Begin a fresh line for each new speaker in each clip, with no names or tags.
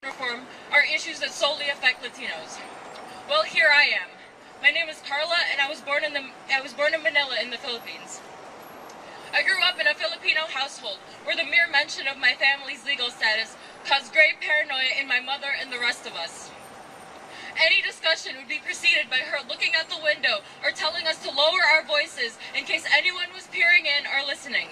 reform are issues that solely affect Latinos. Well, here I am. My name is Carla, and I was born in Manila in the Philippines. I grew up in a Filipino household where the mere mention of my family's legal status caused great paranoia in my mother and the rest of us. Any discussion would be preceded by her looking out the window or telling us to lower our voices in case anyone was peering in or listening.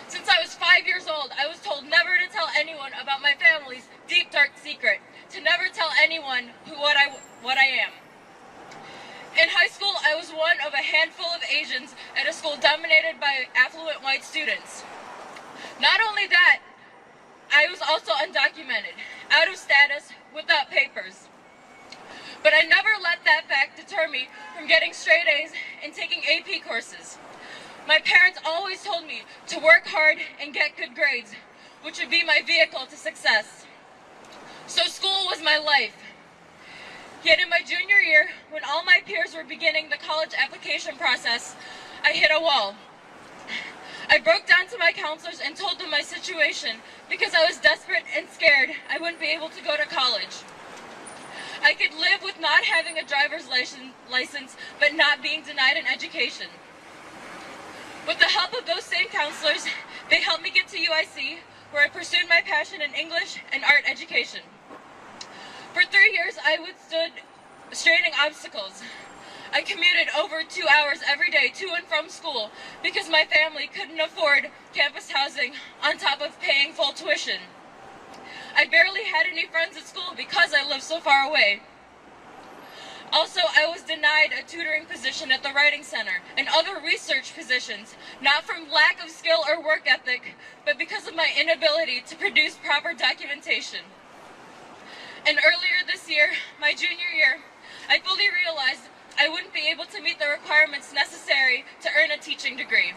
Since I was 5 years old, I was told never to tell anyone about my family's deep, dark secret, to never tell anyone what I am. In high school, I was one of a handful of Asians at a school dominated by affluent white students. Not only that, I was also undocumented, out of status, without papers. But I never let that fact deter me from getting straight A's and taking AP courses. My parents always told me to work hard and get good grades, which would be my vehicle to success. So school was my life. Yet in my junior year, when all my peers were beginning the college application process, I hit a wall. I broke down to my counselors and told them my situation because I was desperate and scared I wouldn't be able to go to college. I could live with not having a driver's license, but not being denied an education. With the help of those same counselors, they helped me get to UIC, where I pursued my passion in English and art education. For 3 years, I withstood straining obstacles. I commuted over 2 hours every day to and from school because my family couldn't afford campus housing on top of paying full tuition. I barely had any friends at school because I lived so far away. Also, I was denied a tutoring position at the Writing Center and other research positions, not from lack of skill or work ethic, but because of my inability to produce proper documentation. And earlier this year, my junior year, I fully realized I wouldn't be able to meet the requirements necessary to earn a teaching degree.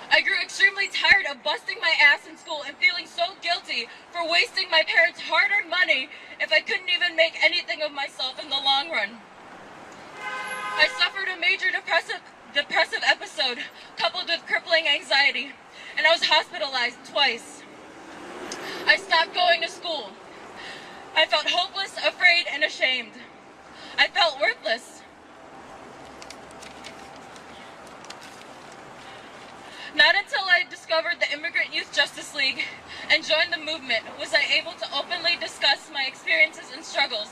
I grew extremely tired of busting my ass in school and feeling so guilty for wasting my parents' hard-earned money if I couldn't even make anything of myself in the long run. I suffered a major depressive episode coupled with crippling anxiety, and I was hospitalized twice. I stopped going to school. I felt hopeless, afraid, and ashamed. I felt worthless. Not until I discovered the Immigrant Youth Justice League and joined the movement was I able to openly discuss my experiences and struggles.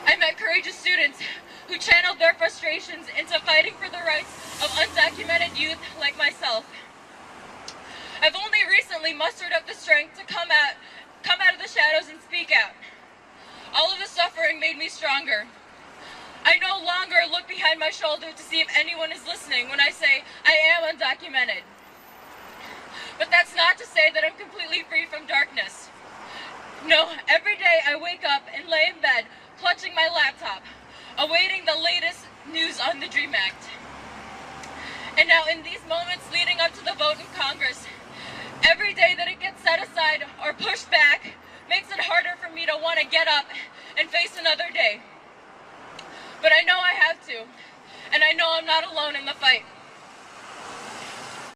I met courageous students who channeled their frustrations into fighting for the rights of undocumented youth like myself. I've only recently mustered up the strength to come out of the shadows and speak out. All of the suffering made me stronger. I no longer look behind my shoulder to see if anyone is listening when I say I am undocumented. But that's not to say that I'm completely free from darkness. No, every day I wake up and lay in bed, clutching my laptop, awaiting the latest news on the DREAM Act. And now in these moments leading up to the vote in Congress, every day that it gets set aside or pushed back makes it harder for me to want to get up and face another day. But I know I have to, and I know I'm not alone in the fight.